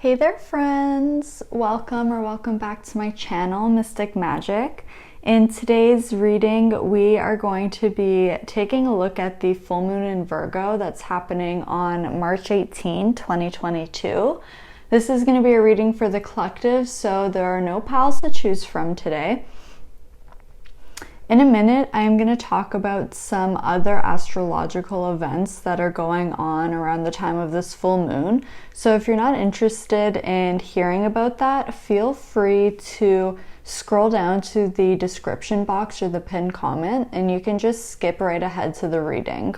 Hey there friends! Welcome back to my channel, Mystic Magic. In today's reading, we are going to be taking a look at the full moon in Virgo that's happening on March 18, 2022. This is going to be a reading for the collective, so there are no piles to choose from today. In a minute, I am going to talk about some other astrological events that are going on around the time of this full moon. So if you're not interested in hearing about that, feel free to scroll down to the description box or the pinned comment, and you can just skip right ahead to the reading.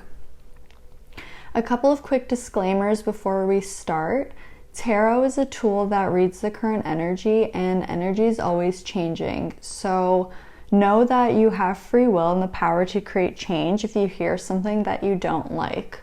A couple of quick disclaimers before we start. Tarot is a tool that reads the current energy, and energy is always changing. So know that you have free will and the power to create change if you hear something that you don't like.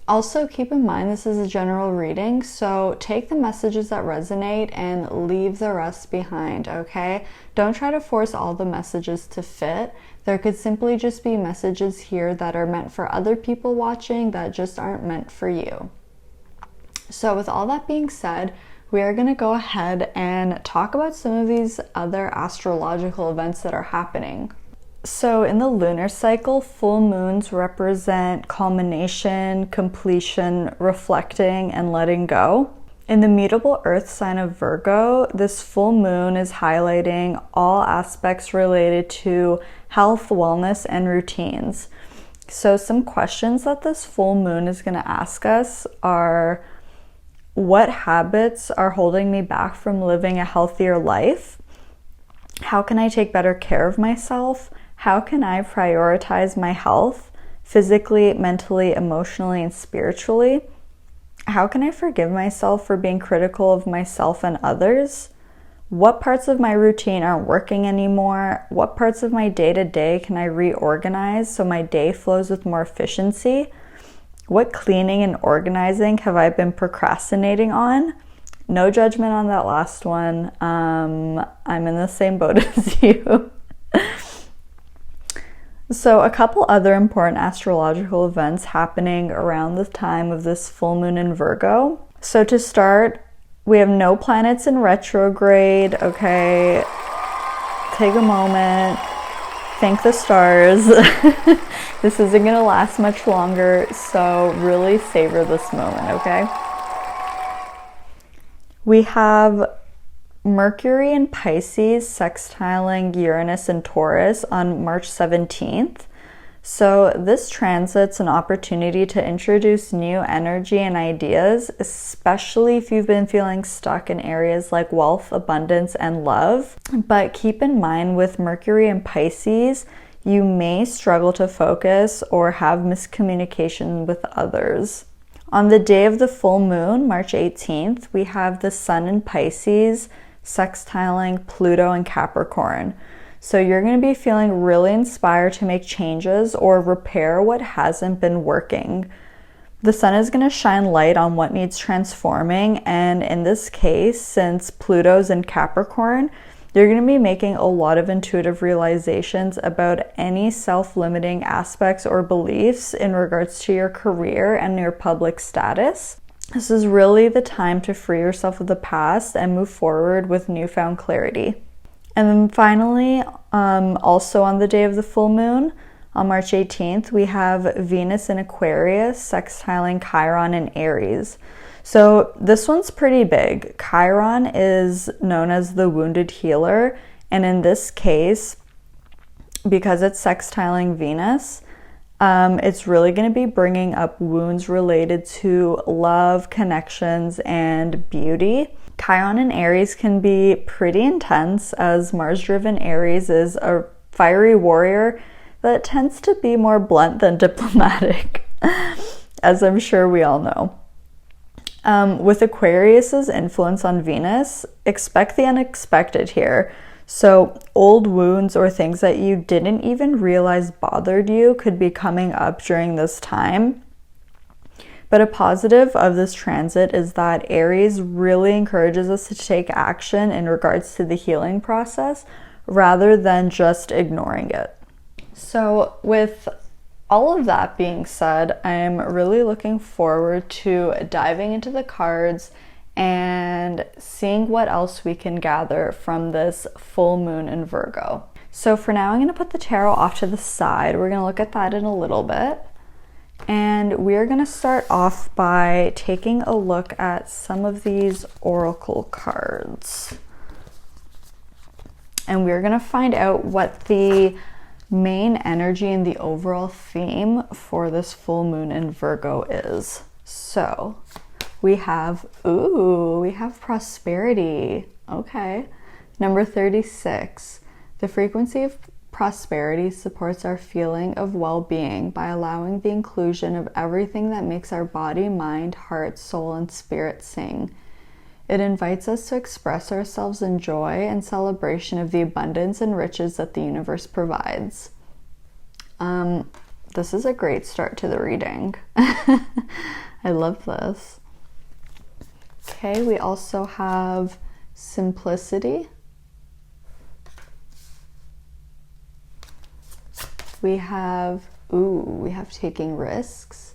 Also, keep in mind this is a general reading, so take the messages that resonate and leave the rest behind, okay? Don't try to force all the messages to fit. There could simply just be messages here that are meant for other people watching that just aren't meant for you. So with all that being said, we are going to go ahead and talk about some of these other astrological events that are happening. So in the lunar cycle, full moons represent culmination, completion, reflecting, and letting go. In the mutable earth sign of Virgo, this full moon is highlighting all aspects related to health, wellness, and routines. So some questions that this full moon is going to ask us are: what habits are holding me back from living a healthier life? How can I take better care of myself? How can I prioritize my health physically, mentally, emotionally, and spiritually? How can I forgive myself for being critical of myself and others? What parts of my routine aren't working anymore? What parts of my day-to-day can I reorganize so my day flows with more efficiency? What cleaning and organizing have I been procrastinating on? No judgment on that last one. I'm in the same boat as you. So a couple other important astrological events happening around the time of this full moon in Virgo. So to start, we have no planets in retrograde, okay? Take a moment. Thank the stars. This isn't going to last much longer, so really savor this moment, okay? We have Mercury in Pisces sextiling Uranus and Taurus on March 17th. So this transit's an opportunity to introduce new energy and ideas, especially if you've been feeling stuck in areas like wealth, abundance, and love. But keep in mind, with Mercury in Pisces, you may struggle to focus or have miscommunication with others. On the day of the full moon, March 18th, we have the Sun in Pisces sextiling Pluto in Capricorn. So you're going to be feeling really inspired to make changes or repair what hasn't been working. The sun is going to shine light on what needs transforming, and in this case, since Pluto's in Capricorn, you're going to be making a lot of intuitive realizations about any self-limiting aspects or beliefs in regards to your career and your public status. This is really the time to free yourself of the past and move forward with newfound clarity. And then finally, also on the day of the full moon, on March 18th, we have Venus in Aquarius sextiling Chiron in Aries. So this one's pretty big. Chiron is known as the wounded healer, and in this case, because it's sextiling Venus, it's really going to be bringing up wounds related to love, connections, and beauty. Chiron in Aries can be pretty intense, as Mars-driven Aries is a fiery warrior that tends to be more blunt than diplomatic, as I'm sure we all know. With Aquarius's influence on Venus, expect the unexpected here. So old wounds or things that you didn't even realize bothered you could be coming up during this time. But a positive of this transit is that Aries really encourages us to take action in regards to the healing process rather than just ignoring it. So with all of that being said, I'm really looking forward to diving into the cards and seeing what else we can gather from this full moon in Virgo. So for now, I'm going to put the tarot off to the side. We're going to look at that in a little bit. And we're going to start off by taking a look at some of these oracle cards. And we're going to find out what the main energy and the overall theme for this full moon in Virgo is. So we have prosperity. Okay. Number 36. The frequency of prosperity supports our feeling of well-being by allowing the inclusion of everything that makes our body, mind, heart, soul, and spirit sing. It invites us to express ourselves in joy and celebration of the abundance and riches that the universe provides. This is a great start to the reading. I love this. Okay, we also have simplicity. We have taking risks.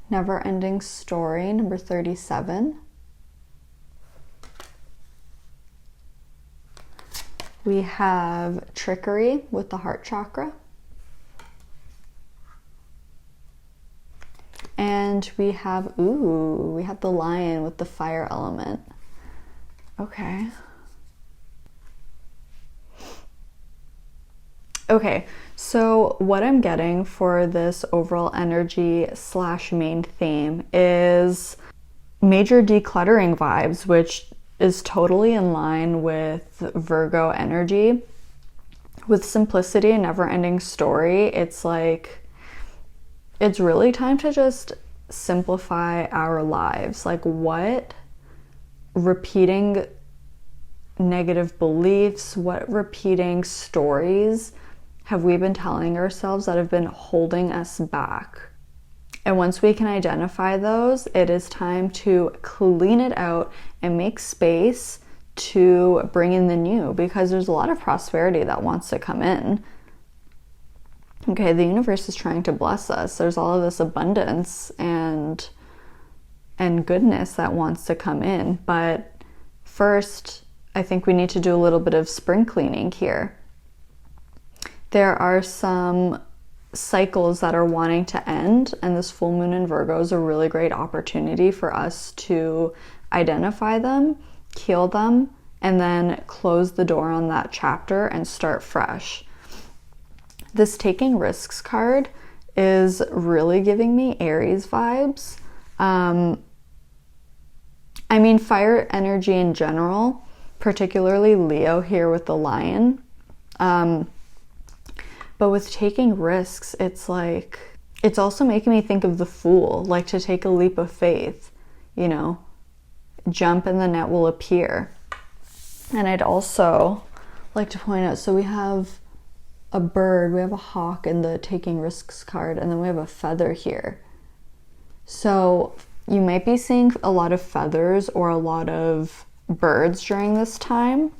Never-ending story, number 37. We have trickery with the heart chakra. And we have the lion with the fire element. Okay. Okay, so what I'm getting for this overall energy / main theme is major decluttering vibes, which is totally in line with Virgo energy. With simplicity and never-ending story, it's like, it's really time to just simplify our lives. Like, what repeating negative beliefs, what repeating stories have we been telling ourselves that have been holding us back? And once we can identify those, it is time to clean it out and make space to bring in the new, because there's a lot of prosperity that wants to come in. Okay, the universe is trying to bless us. There's all of this abundance and goodness that wants to come in. But first, I think we need to do a little bit of spring cleaning here. There are some cycles that are wanting to end, and this full moon in Virgo is a really great opportunity for us to identify them, heal them, and then close the door on that chapter and start fresh. This taking risks card is really giving me Aries vibes. I mean, fire energy in general, particularly Leo here with the lion. But with taking risks, it's like, it's also making me think of the Fool, like to take a leap of faith, you know, jump and the net will appear. And I'd also like to point out, so we have a bird, we have a hawk in the taking risks card, and then we have a feather here. So you might be seeing a lot of feathers or a lot of birds during this time.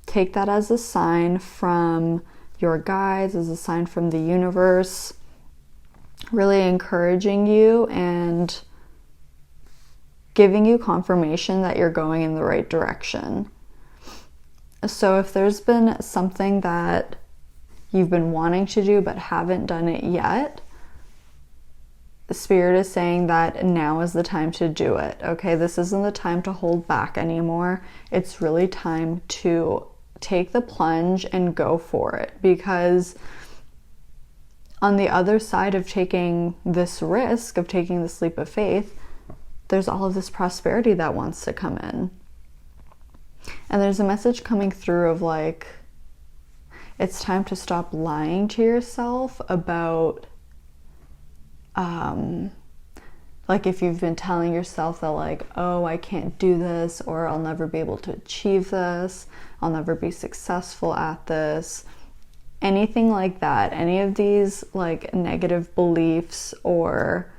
Take that as a sign from your guides, as a sign from the universe, really encouraging you and giving you confirmation that you're going in the right direction. So if there's been something that you've been wanting to do but haven't done it yet, the Spirit is saying that now is the time to do it. Okay, this isn't the time to hold back anymore. It's really time to take the plunge and go for it, because on the other side of taking this risk, of taking this leap of faith, there's all of this prosperity that wants to come in. And there's a message coming through of like, it's time to stop lying to yourself about like if you've been telling yourself that like, oh, I can't do this, or I'll never be able to achieve this, I'll never be successful at this, anything like that, any of these like negative beliefs or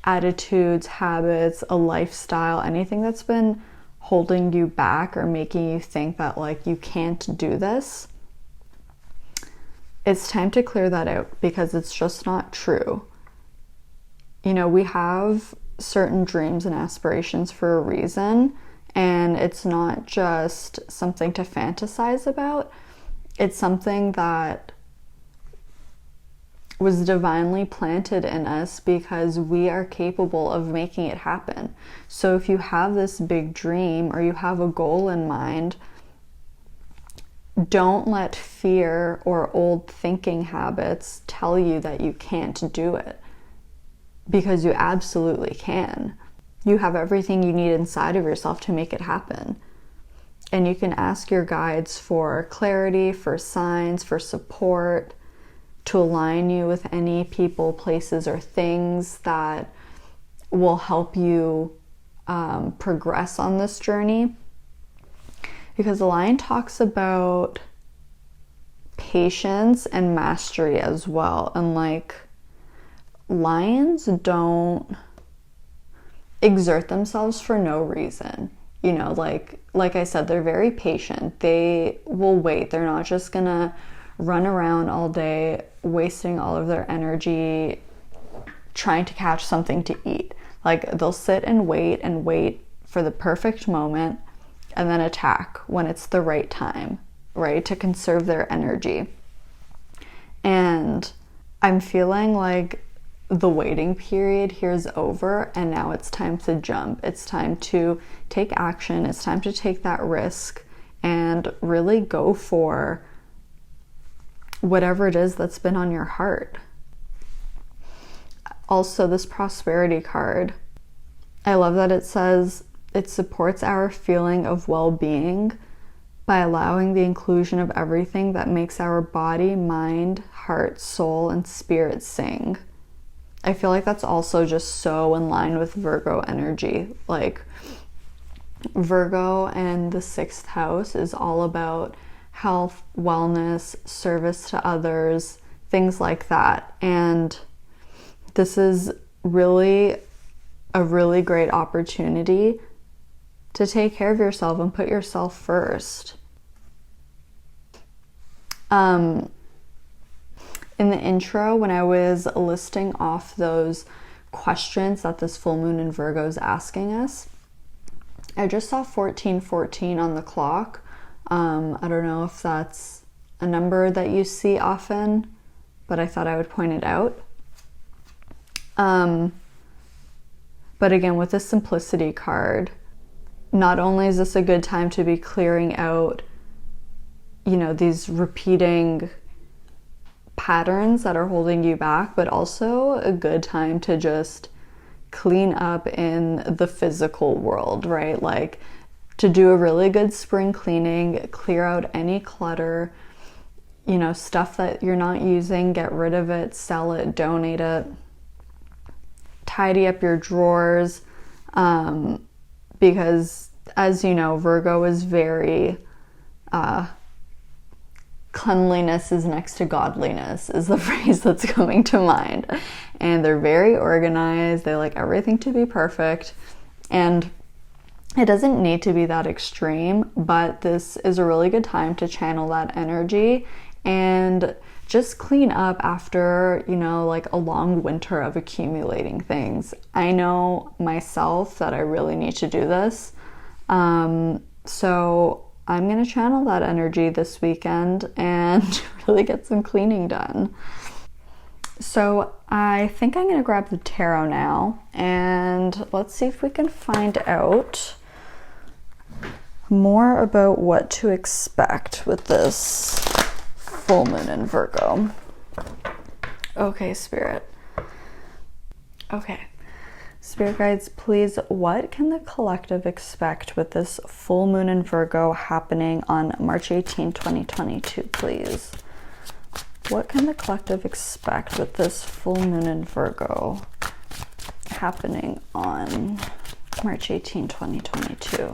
attitudes, habits, a lifestyle, anything that's been holding you back or making you think that like you can't do this, it's time to clear that out because it's just not true. You know, we have certain dreams and aspirations for a reason, and it's not just something to fantasize about. It's something that was divinely planted in us because we are capable of making it happen. So if you have this big dream or you have a goal in mind, don't let fear or old thinking habits tell you that you can't do it, because you absolutely can. You have everything you need inside of yourself to make it happen. And you can ask your guides for clarity, for signs, for support, to align you with any people, places, or things that will help you progress on this journey. Because the line talks about patience and mastery as well. And like, lions don't exert themselves for no reason. You know, like I said, they're very patient. They will wait. They're not just gonna run around all day wasting all of their energy trying to catch something to eat. Like, they'll sit and wait for the perfect moment and then attack when it's the right time, right? To conserve their energy. And I'm feeling like the waiting period here is over, and now it's time to jump. It's time to take action. It's time to take that risk and really go for whatever it is that's been on your heart. Also, this prosperity card, I love that it says it supports our feeling of well-being by allowing the inclusion of everything that makes our body, mind, heart, soul, and spirit sing. I feel like that's also just so in line with Virgo energy. Like, Virgo and the 6th house is all about health, wellness, service to others, things like that. And this is really a really great opportunity to take care of yourself and put yourself first. In the intro, when I was listing off those questions that this full moon in Virgo is asking us, I just saw 1414 on the clock. I don't know if that's a number that you see often, but I thought I would point it out. But again, with the simplicity card, not only is this a good time to be clearing out, you know, these repeating patterns that are holding you back, but also a good time to just clean up in the physical world, right? Like, to do a really good spring cleaning, clear out any clutter, you know, stuff that you're not using, get rid of it, sell it, donate it, tidy up your drawers, because, as you know, Virgo is very cleanliness is next to godliness is the phrase that's coming to mind. And they're very organized. They like everything to be perfect. And it doesn't need to be that extreme, but this is a really good time to channel that energy and just clean up after, you know, like a long winter of accumulating things. I know myself that I really need to do this. So I'm going to channel that energy this weekend and really get some cleaning done. So I think I'm going to grab the tarot now and let's see if we can find out more about what to expect with this full moon in Virgo. Okay, Spirit. Okay. Spirit guides, please, what can the collective expect with this full moon in Virgo happening on March 18, 2022, please? What can the collective expect with this full moon in Virgo happening on March 18, 2022?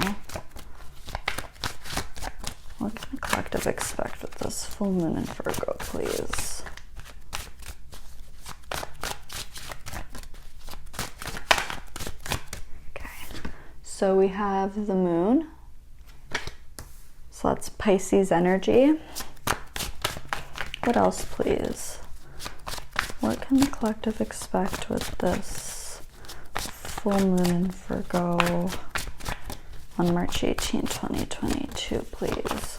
What can the collective expect with this full moon in Virgo, please? So we have the moon, so that's Pisces energy. What else, please? What can the collective expect with this full moon in Virgo on March 18, 2022, please?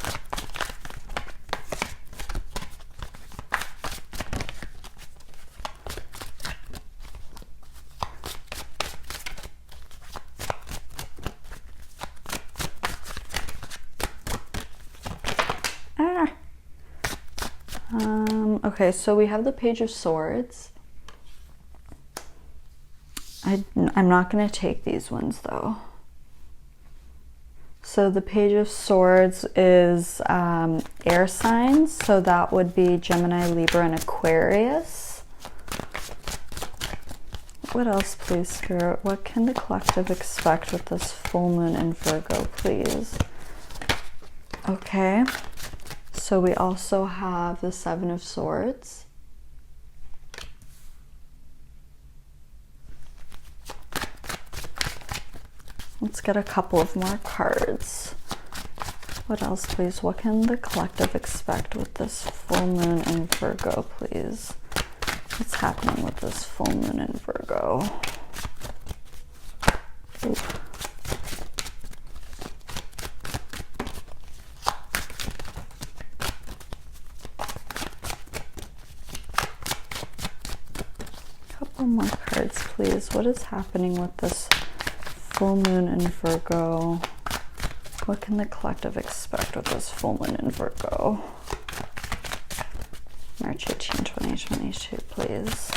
Okay, so we have the Page of Swords. I'm not going to take these ones though. So the Page of Swords is air signs, so that would be Gemini, Libra, and Aquarius. What else, please, Spirit? What can the collective expect with this full moon in Virgo, please? Okay. So we also have the Seven of Swords. Let's get a couple of more cards. What else, please? What can the collective expect with this full moon in Virgo, please? What's happening with this full moon in Virgo? Ooh. More cards, please. What is happening with this full moon in Virgo? What can the collective expect with this full moon in Virgo? March 18, 2022, please.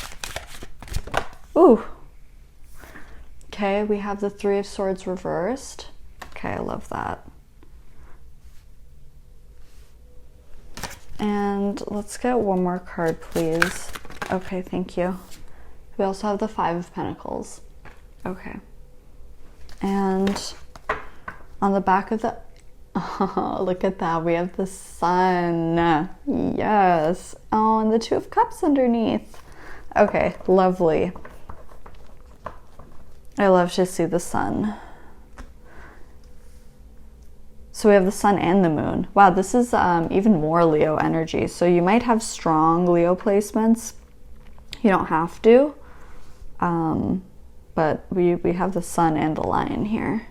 Ooh. Okay, we have the Three of Swords reversed. Okay, I love that. And let's get one more card, please. Okay, thank you. We also have the Five of Pentacles. Okay. And on the back of the... Oh, look at that. We have the Sun. Yes. Oh, and the Two of Cups underneath. Okay, lovely. I love to see the Sun. So we have the Sun and the Moon. Wow, this is even more Leo energy. So you might have strong Leo placements. You don't have to. But we have the Sun and the Lion here.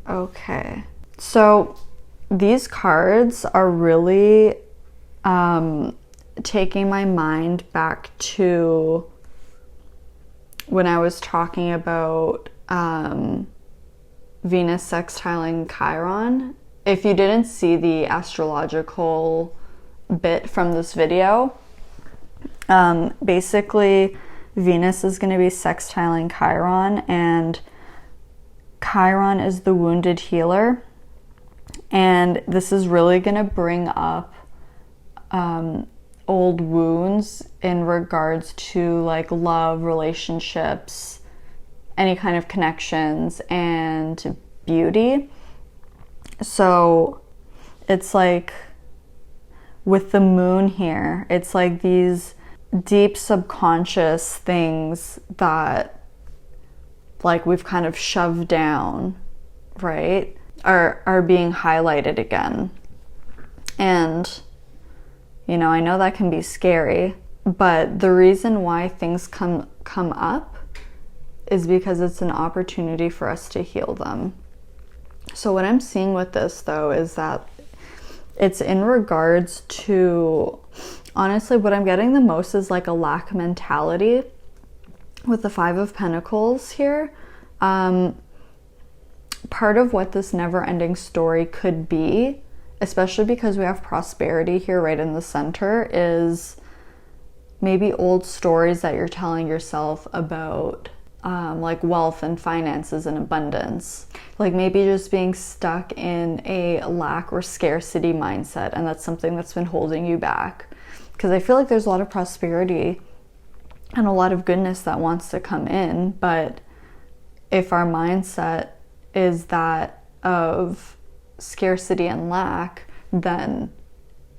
Okay, so these cards are really taking my mind back to when I was talking about Venus sextiling Chiron. If you didn't see the astrological bit from this video, basically Venus is going to be sextiling Chiron, and Chiron is the wounded healer, and this is really going to bring up old wounds in regards to like love, relationships, any kind of connections, and beauty. So it's like with the moon here, it's like these deep subconscious things that like we've kind of shoved down, right, are being highlighted again. And you know, I know that can be scary, but the reason why things come up is because it's an opportunity for us to heal them. So what I'm seeing with this though is that it's in regards to, honestly, what I'm getting the most is like a lack mentality with the Five of Pentacles here. Part of what this never-ending story could be, especially because we have prosperity here right in the center, is maybe old stories that you're telling yourself about like wealth and finances and abundance. Like maybe just being stuck in a lack or scarcity mindset, and that's something that's been holding you back. Because I feel like there's a lot of prosperity and a lot of goodness that wants to come in, but if our mindset is that of scarcity and lack, then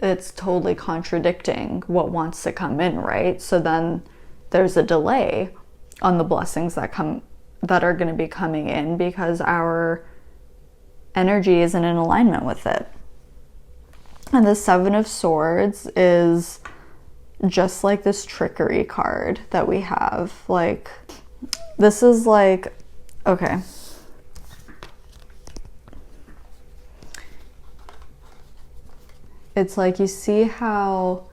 it's totally contradicting what wants to come in, right? So then there's a delay on the blessings that are going to be coming in because our energy isn't in alignment with it. And the Seven of Swords is just like this trickery card that we have. Like, this is like, okay. It's like, you see how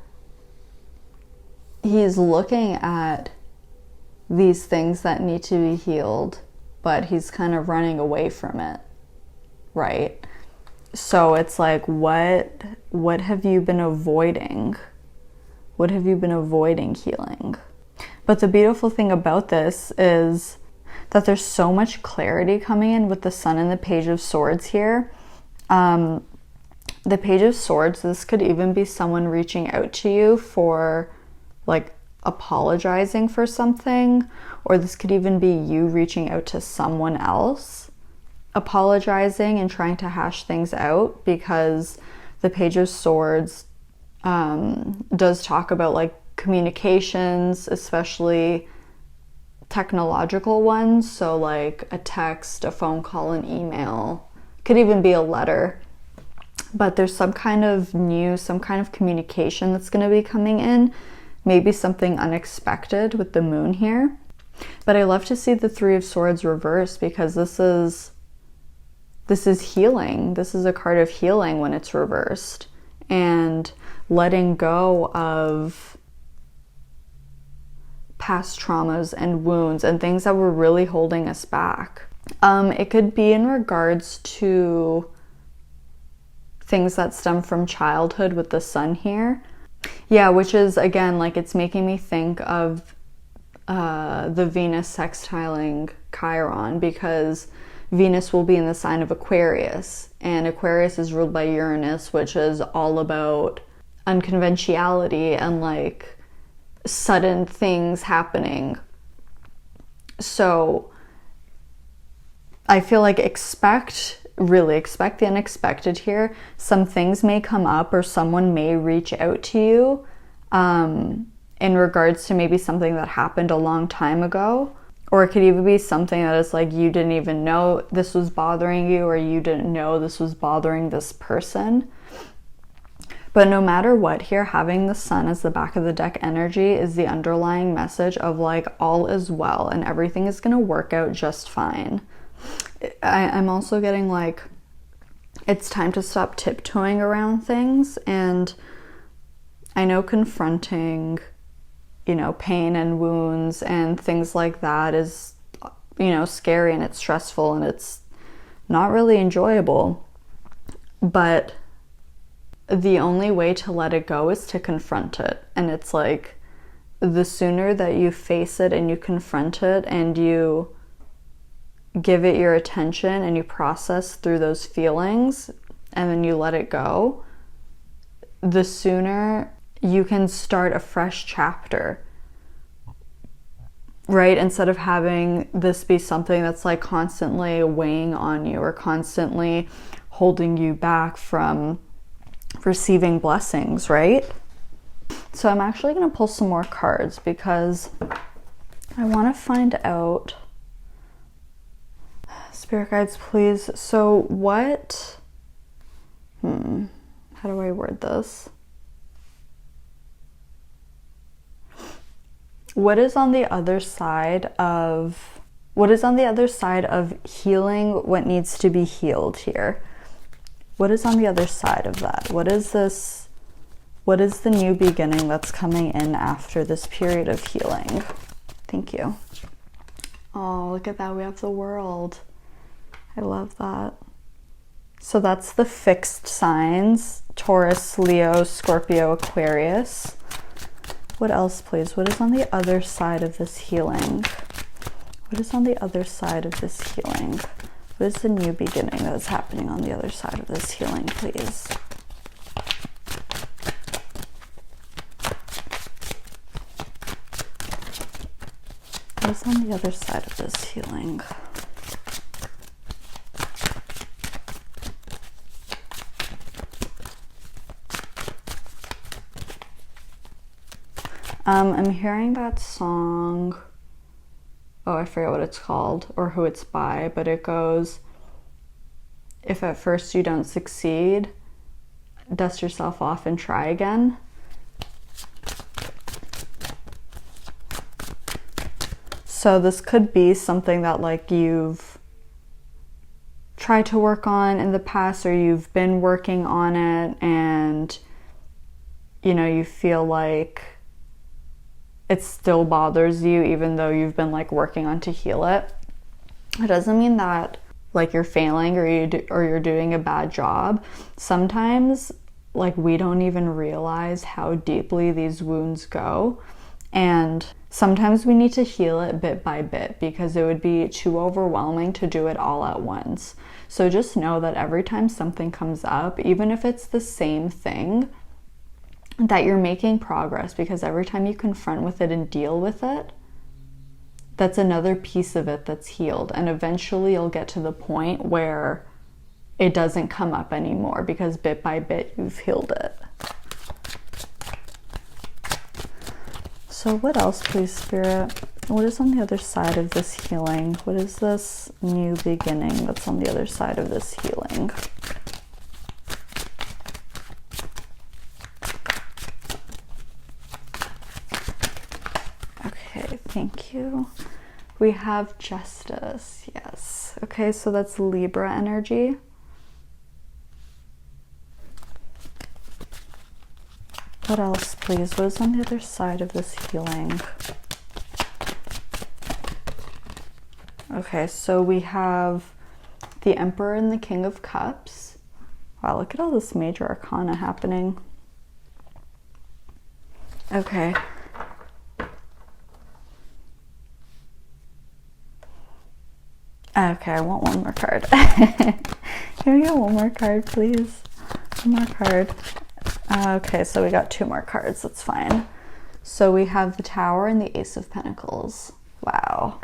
he's looking at these things that need to be healed, but he's kind of running away from it, right? So it's like, what have you been avoiding? What have you been avoiding healing? But the beautiful thing about this is that there's so much clarity coming in with the Sun and the Page of Swords here. The Page of Swords, this could even be someone reaching out to you for like apologizing for something, or this could even be you reaching out to someone else, apologizing and trying to hash things out, because the Page of Swords does talk about like communications, especially technological ones. So like a text, a phone call, an email, could even be a letter. But there's some kind of news, some kind of communication that's going to be coming in. Maybe something unexpected with the moon here. But I love to see the Three of Swords reversed, because this is healing. This is a card of healing when it's reversed. And letting go of past traumas and wounds and things that were really holding us back. It could be in regards to things that stem from childhood with the Sun here. Yeah, which is, again, like, it's making me think of the Venus sextiling Chiron, because Venus will be in the sign of Aquarius, and Aquarius is ruled by Uranus, which is all about unconventionality and like sudden things happening. So I feel like really expect the unexpected here. Some things may come up, or someone may reach out to you in regards to maybe something that happened a long time ago. Or it could even be something that is like, you didn't even know this was bothering you, or you didn't know this was bothering this person. But no matter what here, having the Sun as the back of the deck energy is the underlying message of like, all is well and everything is going to work out just fine. I'm also getting like, it's time to stop tiptoeing around things. And I know confronting, you know, pain and wounds and things like that is, you know, scary, and it's stressful, and it's not really enjoyable. But the only way to let it go is to confront it. And it's like, the sooner that you face it and you confront it and you give it your attention and you process through those feelings and then you let it go, the sooner you can start a fresh chapter, right? Instead of having this be something that's like constantly weighing on you or constantly holding you back from receiving blessings, right? So I'm actually going to pull some more cards, because I want to find out, Spirit guides, please. So what, how do I word this? What is on the other side of healing what needs to be healed here? What is on the other side of that? What is this? What is the new beginning that's coming in after this period of healing? Thank you. Oh, look at that. We have the World. I love that. So that's the fixed signs: Taurus, Leo, Scorpio, Aquarius. What else, please? What is on the other side of this healing? What is on the other side of this healing? What is the new beginning that is happening on the other side of this healing, please? What is on the other side of this healing? I'm hearing that song. Oh, I forget what it's called or who it's by, but it goes, if at first you don't succeed, dust yourself off and try again. So this could be something that like you've tried to work on in the past, or you've been working on it and you know, you feel like it still bothers you even though you've been like working on to heal it. It doesn't mean that like you're failing or you're doing a bad job. Sometimes like we don't even realize how deeply these wounds go, and sometimes we need to heal it bit by bit because it would be too overwhelming to do it all at once. So just know that every time something comes up, even if it's the same thing, that you're making progress, because every time you confront with it and deal with it, that's another piece of it that's healed. And eventually you'll get to the point where it doesn't come up anymore because bit by bit you've healed it. So what else, please, Spirit? What is on the other side of this healing? What is this new beginning that's on the other side of this healing? Okay, thank you. We have Justice, yes. Okay, so that's Libra energy. What else, please? What is on the other side of this healing? Okay, so we have the Emperor and the King of Cups. Wow, look at all this major arcana happening. Okay. Okay, I want one more card. Can we get one more card, please? One more card. Okay, so we got two more cards. That's fine. So we have the Tower and the Ace of Pentacles. Wow.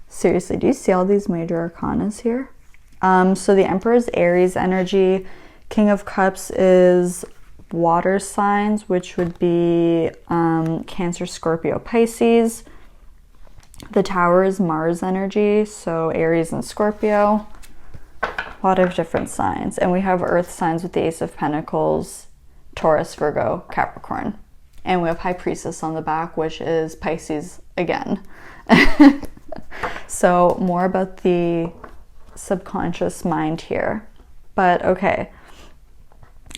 Seriously, do you see all these major arcanas here? So the Emperor is Aries energy. King of Cups is water signs, which would be Cancer, Scorpio, Pisces. The Tower is Mars energy, so Aries and Scorpio. A lot of different signs. And we have Earth signs with the Ace of Pentacles, Taurus, Virgo, Capricorn. And we have High Priestess on the back, which is Pisces again. So more about the subconscious mind here. But okay.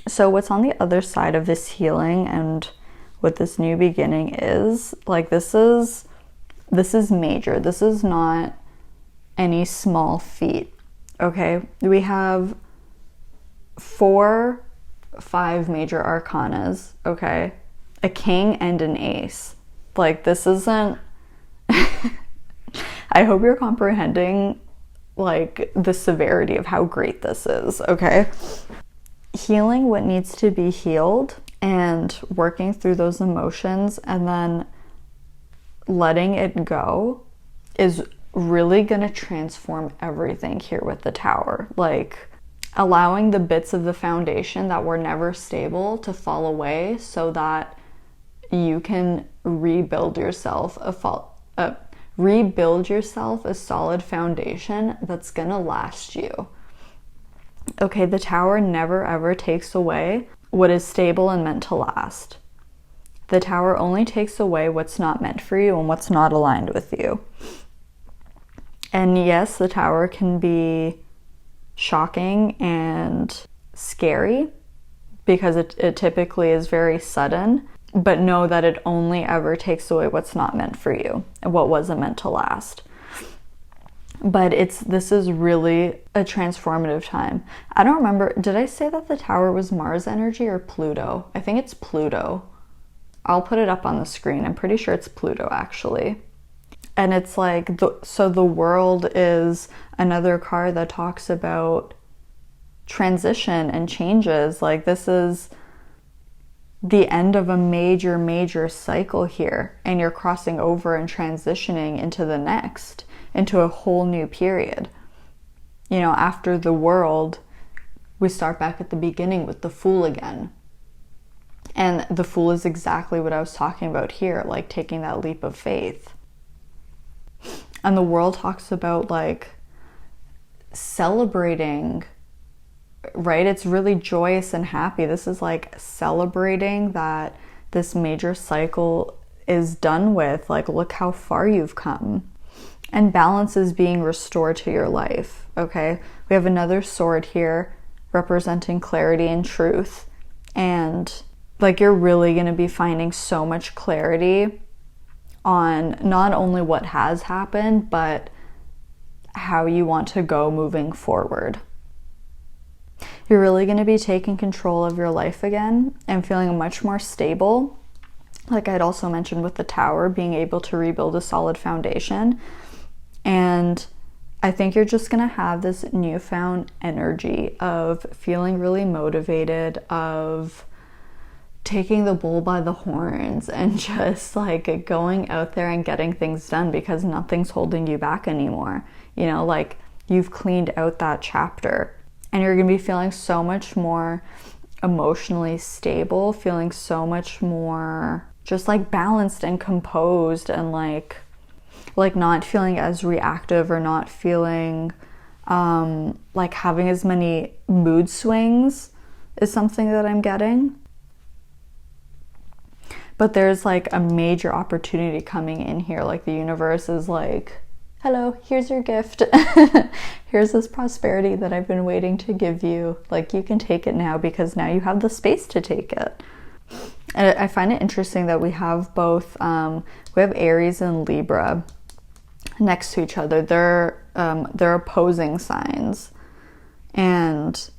So what's on the other side of this healing and what this new beginning is, like this is major. This is not any small feat. Okay? We have 5 major arcanas, okay? A king and an ace. Like this isn't I hope you're comprehending like the severity of how great this is, okay? Healing what needs to be healed and working through those emotions and then letting it go is really gonna transform everything here with the Tower. Like allowing the bits of the foundation that were never stable to fall away so that you can rebuild yourself a solid foundation that's gonna last you. Okay, the Tower never ever takes away what is stable and meant to last. The Tower only takes away what's not meant for you and what's not aligned with you. And yes, the Tower can be shocking and scary because it typically is very sudden, but know that it only ever takes away what's not meant for you and what wasn't meant to last. But this is really a transformative time. I don't remember, did I say that the Tower was Mars energy or Pluto? I think it's Pluto. I'll put it up on the screen. I'm pretty sure it's Pluto actually. And it's like, so the World is another card that talks about transition and changes. Like this is the end of a major cycle here, and you're crossing over and transitioning into the next, into a whole new period. You know, after the World, we start back at the beginning with the Fool again. And the Fool is exactly what I was talking about here, like taking that leap of faith. And the World talks about like celebrating right? It's really joyous and happy. This is like celebrating that this major cycle is done with. Like, look how far you've come. And balance is being restored to your life, okay? We have another sword here representing clarity and truth. And like, you're really going to be finding so much clarity on not only what has happened, but how you want to go moving forward. You're really going to be taking control of your life again and feeling much more stable. Like I'd also mentioned with the Tower, being able to rebuild a solid foundation. And I think you're just going to have this newfound energy of feeling really motivated, of taking the bull by the horns and just like going out there and getting things done, because nothing's holding you back anymore. You know, like you've cleaned out that chapter, and you're going to be feeling so much more emotionally stable, feeling so much more just like balanced and composed, and like not feeling as reactive, or not feeling like having as many mood swings is something that I'm getting. But there's like a major opportunity coming in here. Like the universe is like, hello, here's your gift. Here's this prosperity that I've been waiting to give you. Like, you can take it now, because now you have the space to take it. And I find it interesting that we have both, we have Aries and Libra next to each other. They're opposing signs. And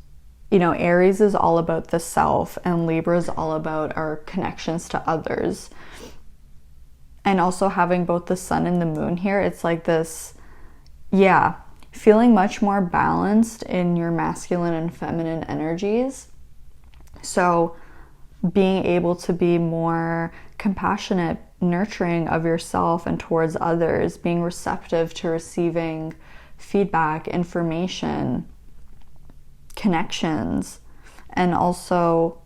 you know, Aries is all about the self, and Libra is all about our connections to others. And also having both the sun and the moon here, it's like this, yeah, feeling much more balanced in your masculine and feminine energies. So being able to be more compassionate, nurturing of yourself and towards others, being receptive to receiving feedback, information, connections, and also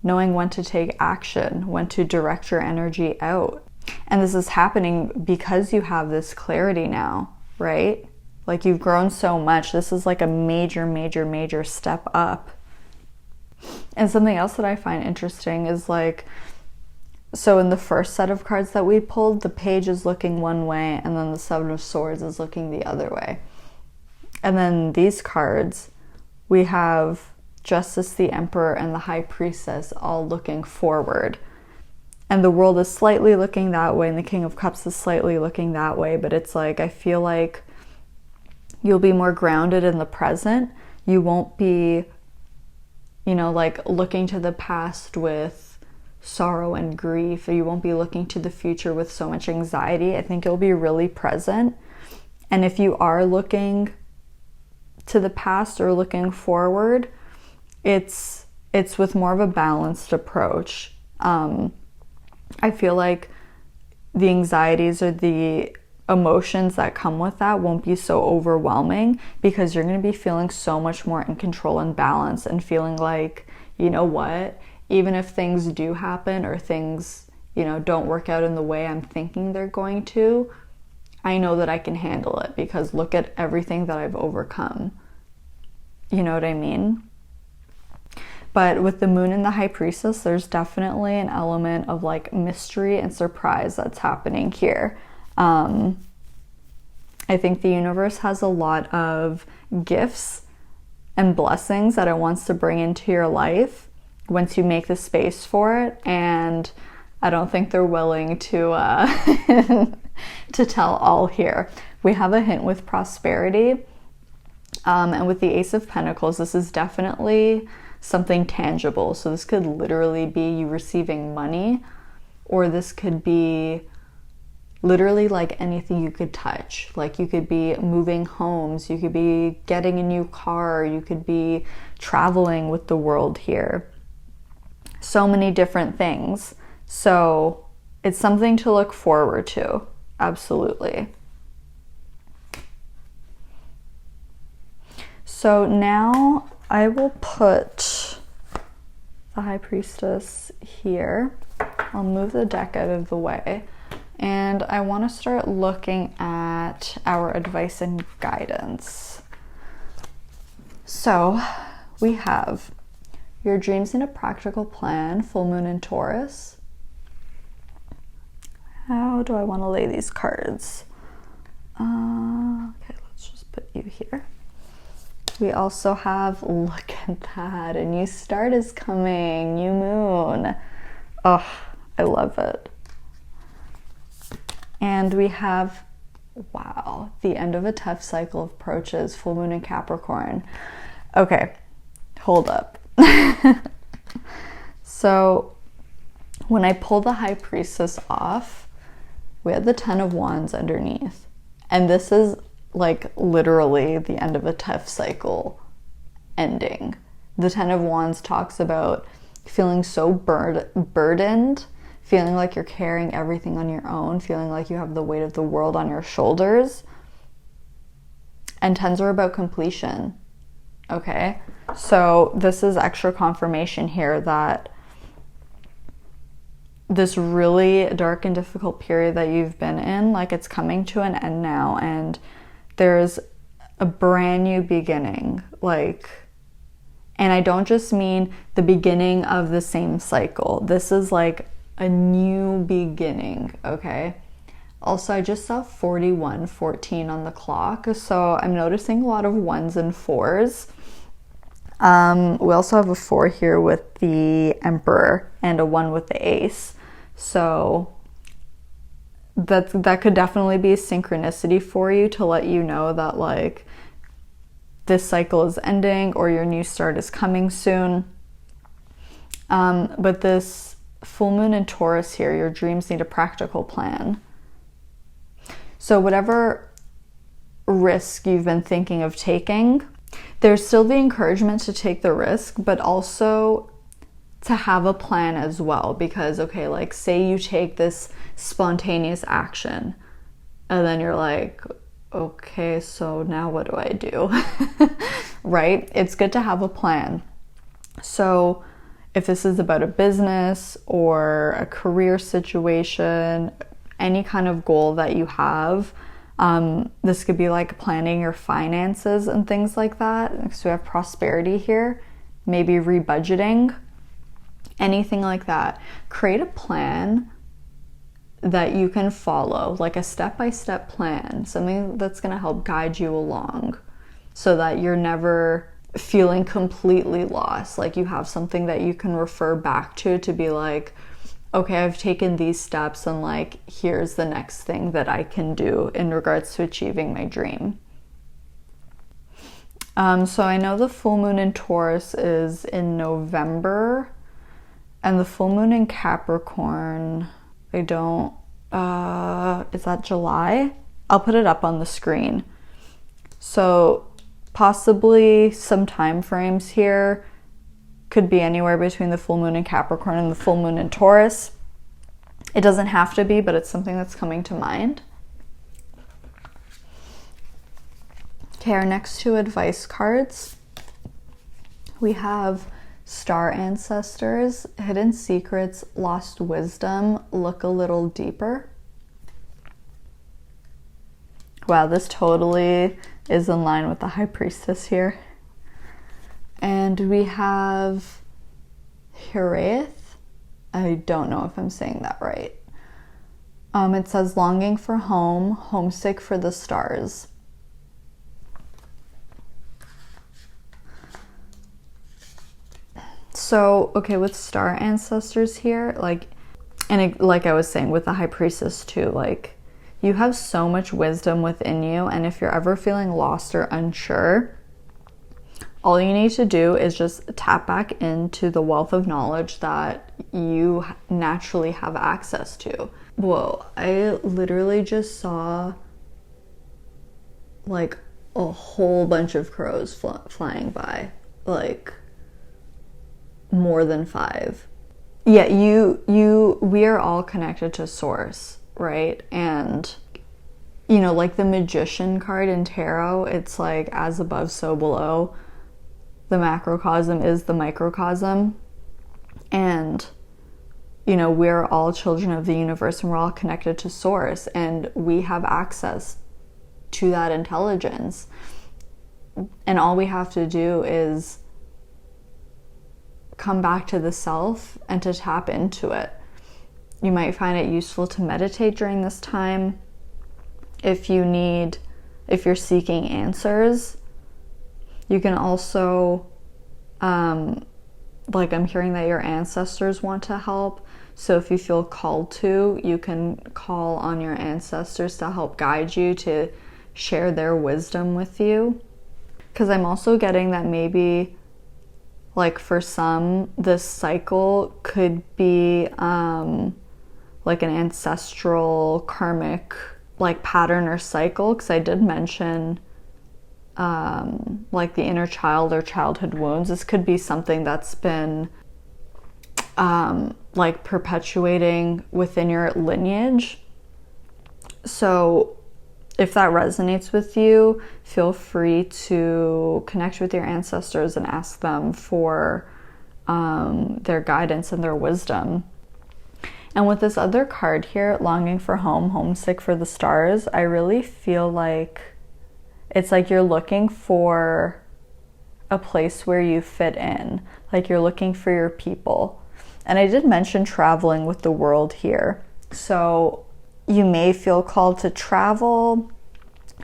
knowing when to take action, when to direct your energy out. And this is happening because you have this clarity now, right? Like, you've grown so much. This is like a major step up. And something else that I find interesting is like, so in the first set of cards that we pulled, the Page is looking one way, and then the Seven of Swords is looking the other way. And then these cards, we have Justice, the Emperor, and the High Priestess all looking forward. And the World is slightly looking that way, and the King of Cups is slightly looking that way. But it's like, I feel like you'll be more grounded in the present. You won't be, you know, like looking to the past with sorrow and grief. You won't be looking to the future with so much anxiety. I think you'll be really present. And if you are looking to the past or looking forward, it's with more of a balanced approach. I feel like the anxieties or the emotions that come with that won't be so overwhelming, because you're going to be feeling so much more in control and balance, and feeling like, you know what, even if things do happen, or things, you know, don't work out in the way I'm thinking they're going to, I know that I can handle it, because look at everything that I've overcome. You know what I mean? But with the Moon and the High Priestess, there's definitely an element of like mystery and surprise that's happening here. I think the universe has a lot of gifts and blessings that it wants to bring into your life once you make the space for it. And I don't think they're willing to to tell all here. We have a hint with prosperity. And with the Ace of Pentacles, this is definitely something tangible. So this could literally be you receiving money, or this could be literally like anything you could touch. Like, you could be moving homes, you could be getting a new car, you could be traveling with the world here. So many different things. So it's something to look forward to. Absolutely. So now I will put the High Priestess here. I'll move the deck out of the way. And I want to start looking at our advice and guidance. So we have your dreams need a practical plan, full moon in Taurus. How do I want to lay these cards? Okay, let's just put you here. We also have, look at that, a new start is coming, new moon. Oh, I love it. And we have, wow, the end of a tough cycle approaches, full moon in Capricorn. Okay, hold up. So when I pull the High Priestess off, we had the Ten of Wands underneath. And this is like literally the end of a tough cycle ending. The Ten of Wands talks about feeling so burdened, feeling like you're carrying everything on your own, feeling like you have the weight of the world on your shoulders. And tens are about completion. Okay, so this is extra confirmation here that this really dark and difficult period that you've been in, like, it's coming to an end now, and there's a brand new beginning. Like, and I don't just mean the beginning of the same cycle. This is like a new beginning, okay? Also, I just saw 41:14 on the clock, so I'm noticing a lot of ones and fours. We also have a 4 here with the Emperor and a 1 with the Ace. So that could definitely be a synchronicity for you to let you know that, like, this cycle is ending or your new start is coming soon. But this full moon in Taurus here, your dreams need a practical plan. So whatever risk you've been thinking of taking, there's still the encouragement to take the risk, but also to have a plan as well. Because, okay, like, say you take this spontaneous action and then you're like, okay, so now what do I do? Right? It's good to have a plan. So if this is about a business or a career situation, any kind of goal that you have, this could be like planning your finances and things like that. So we have prosperity here, maybe rebudgeting, anything like that. Create a plan that you can follow, like a step-by-step plan, something that's going to help guide you along so that you're never feeling completely lost. Like, you have something that you can refer back to be like, okay, I've taken these steps and, like, here's the next thing that I can do in regards to achieving my dream. So I know the full moon in Taurus is in November, and the full moon in Capricorn, is that July? I'll put it up on the screen. So possibly some time frames here could be anywhere between the full moon in Capricorn and the full moon in Taurus. It doesn't have to be, but it's something that's coming to mind. Okay, our next two advice cards. We have Star Ancestors, Hidden Secrets, Lost Wisdom, Look a Little Deeper. Wow, this totally is in line with the High Priestess here. And we have Hiraeth. I don't know if I'm saying that right. It says longing for home, homesick for the stars. So, okay, with Star Ancestors here, like, and like I was saying with the High Priestess too, like, you have so much wisdom within you, and if you're ever feeling lost or unsure, all you need to do is just tap back into the wealth of knowledge that you naturally have access to. Whoa, I literally just saw, like, a whole bunch of crows flying by, like, more than 5. Yeah, we are all connected to source, right? And, you know, like the Magician card in tarot, it's like as above, so below. The macrocosm is the microcosm. And, you know, we're all children of the universe and we're all connected to source, and we have access to that intelligence. And all we have to do is come back to the self and to tap into it. You might find it useful to meditate during this time. If you're seeking answers, you can also, like I'm hearing that your ancestors want to help. So if you feel called to, you can call on your ancestors to help guide you, to share their wisdom with you. Because I'm also getting that maybe, like for some, this cycle could be like an ancestral karmic like pattern or cycle. Because I did mention like the inner child or childhood wounds. This could be something that's been like perpetuating within your lineage. So if that resonates with you, feel free to connect with your ancestors and ask them for their guidance and their wisdom. And with this other card here, longing for home, homesick for the stars, I really feel like it's like you're looking for a place where you fit in, like you're looking for your people. And I did mention traveling with the world here. So you may feel called to travel,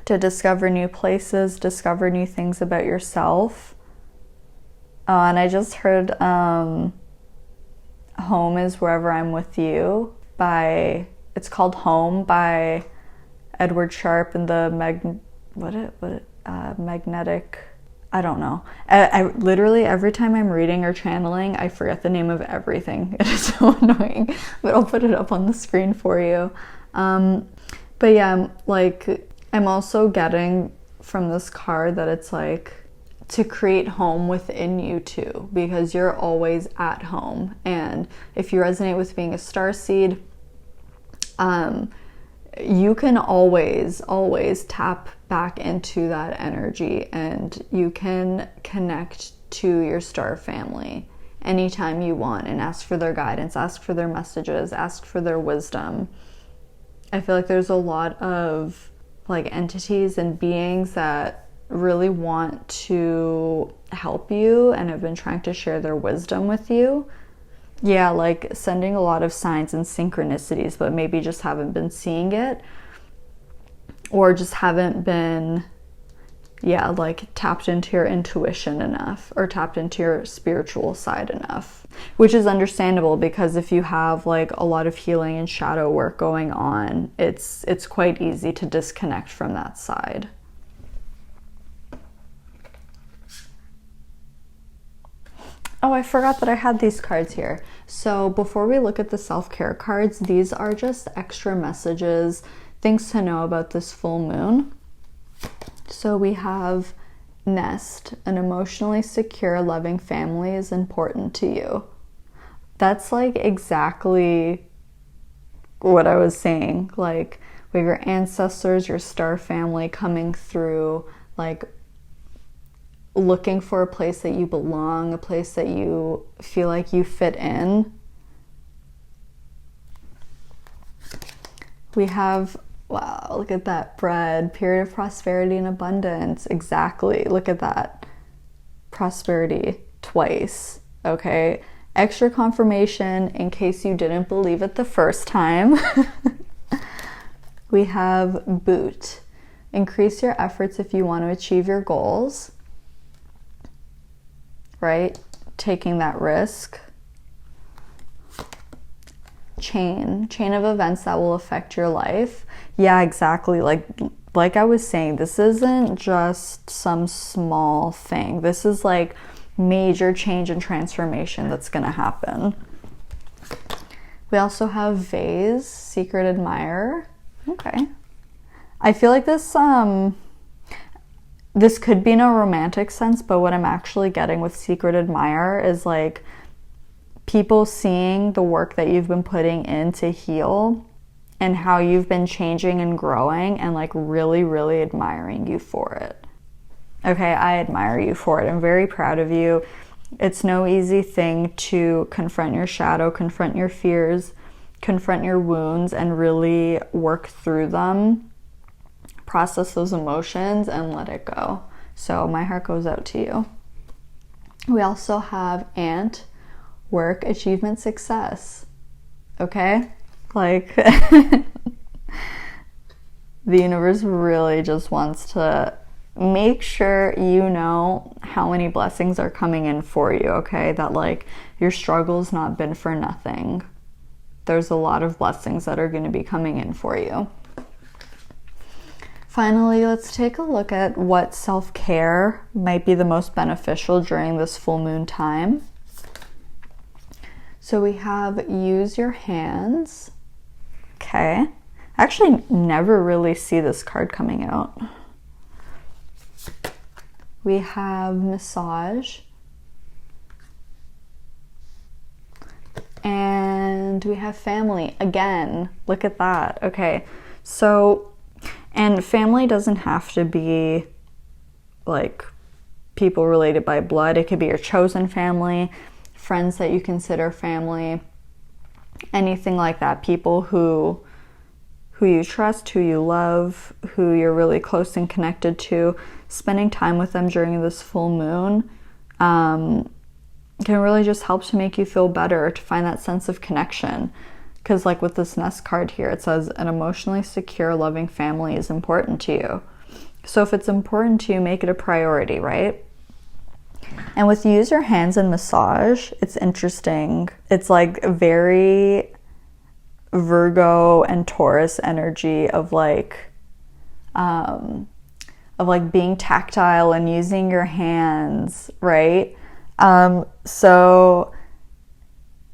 to discover new places, discover new things about yourself. And I just heard Home is Wherever I'm With You it's called Home by Edward Sharpe and the magnetic, I don't know. I literally, every time I'm reading or channeling, I forget the name of everything. It is so annoying, but I'll put it up on the screen for you. But yeah, like I'm also getting from this card that it's like to create home within you too, because you're always at home. And if you resonate with being a starseed, you can always tap back into that energy, and you can connect to your star family anytime you want and ask for their guidance, ask for their messages, ask for their wisdom. I feel like there's a lot of like entities and beings that really want to help you and have been trying to share their wisdom with you. Yeah, like sending a lot of signs and synchronicities, but maybe just haven't been seeing it, or just haven't been, like tapped into your intuition enough, or tapped into your spiritual side enough, which is understandable, because if you have like a lot of healing and shadow work going on, it's quite easy to disconnect from that side. Oh, I forgot that I had these cards here. So before we look at the self-care cards, these are just extra messages, things to know about this full moon. So we have nest, an emotionally secure, loving family is important to you. That's like exactly what I was saying. Like with your ancestors, your star family coming through, like looking for a place that you belong, a place that you feel like you fit in. We have, wow, look at that, bread, period of prosperity and abundance. Exactly, look at that. Prosperity twice, okay? Extra confirmation in case you didn't believe it the first time. We have boot. Increase your efforts if you want to achieve your goals. Right? Taking that risk. Chain of events that will affect your life. Yeah, exactly. Like I was saying, this isn't just some small thing. This is like major change and transformation that's going to happen. We also have vase, secret admirer. Okay. I feel like this could be in a romantic sense, but what I'm actually getting with secret admirer is like people seeing the work that you've been putting in to heal and how you've been changing and growing, and like really, really admiring you for it. Okay, I admire you for it. I'm very proud of you. It's no easy thing to confront your shadow, confront your fears, confront your wounds, and really work through them, process those emotions, and let it go. So my heart goes out to you. We also have ant, work, achievement, success. Okay? Like, the universe really just wants to make sure you know how many blessings are coming in for you, okay? That, like, your struggle's not been for nothing. There's a lot of blessings that are going to be coming in for you. Finally, let's take a look at what self-care might be the most beneficial during this full moon time. So we have use your hands. Okay. I actually never really see this card coming out. We have massage. And we have family. Again, look at that. Okay. So, and family doesn't have to be like people related by blood. It could be your chosen family, friends that you consider family, anything like that. People who you trust, who you love, who you're really close and connected to. Spending time with them during this full moon can really just help to make you feel better, to find that sense of connection. Because like with this Nest card here, it says an emotionally secure, loving family is important to you. So if it's important to you, make it a priority, right? And with use your hands and massage, it's interesting. It's like very Virgo and Taurus energy of like being tactile and using your hands, right? So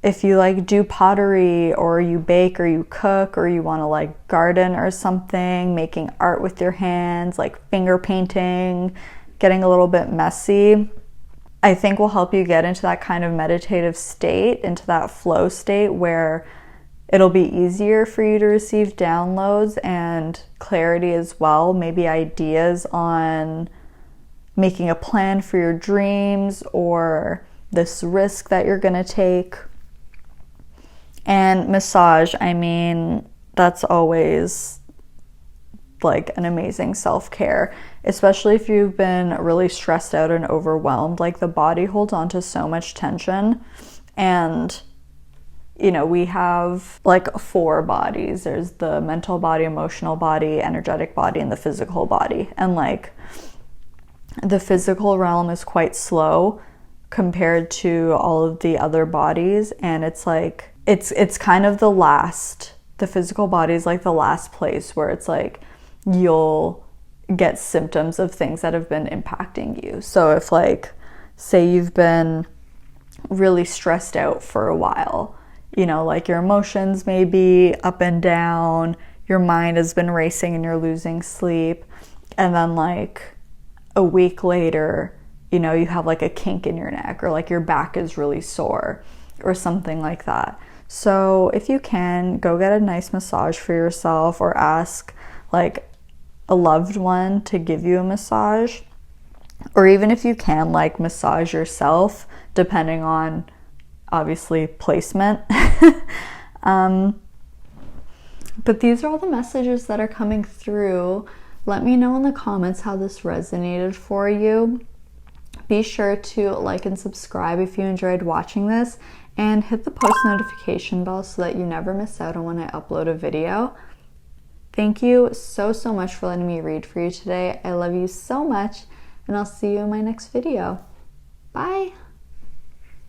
if you like do pottery or you bake or you cook or you want to like garden or something, making art with your hands, like finger painting, getting a little bit messy, I think will help you get into that kind of meditative state, into that flow state where it'll be easier for you to receive downloads and clarity as well, maybe ideas on making a plan for your dreams or this risk that you're going to take. And massage, I mean, that's always like an amazing self-care, especially if you've been really stressed out and overwhelmed. Like the body holds on to so much tension, and you know, we have like 4 bodies. There's the mental body, emotional body, energetic body, and the physical body. And like the physical realm is quite slow compared to all of the other bodies, and it's like it's kind of the physical body is like the last place where it's like you'll get symptoms of things that have been impacting you. So if like, say you've been really stressed out for a while, you know, like your emotions may be up and down, your mind has been racing and you're losing sleep, and then like a week later, you know, you have like a kink in your neck, or like your back is really sore or something like that. So if you can, go get a nice massage for yourself, or ask like a loved one to give you a massage, or even if you can, like massage yourself, depending on obviously placement. But these are all the messages that are coming through. Let me know in the comments how this resonated for you. Be sure to like and subscribe if you enjoyed watching this, and hit the post notification bell so that you never miss out on when I upload a video. Thank you so much for letting me read for you today. I love you so much, and I'll see you in my next video. Bye!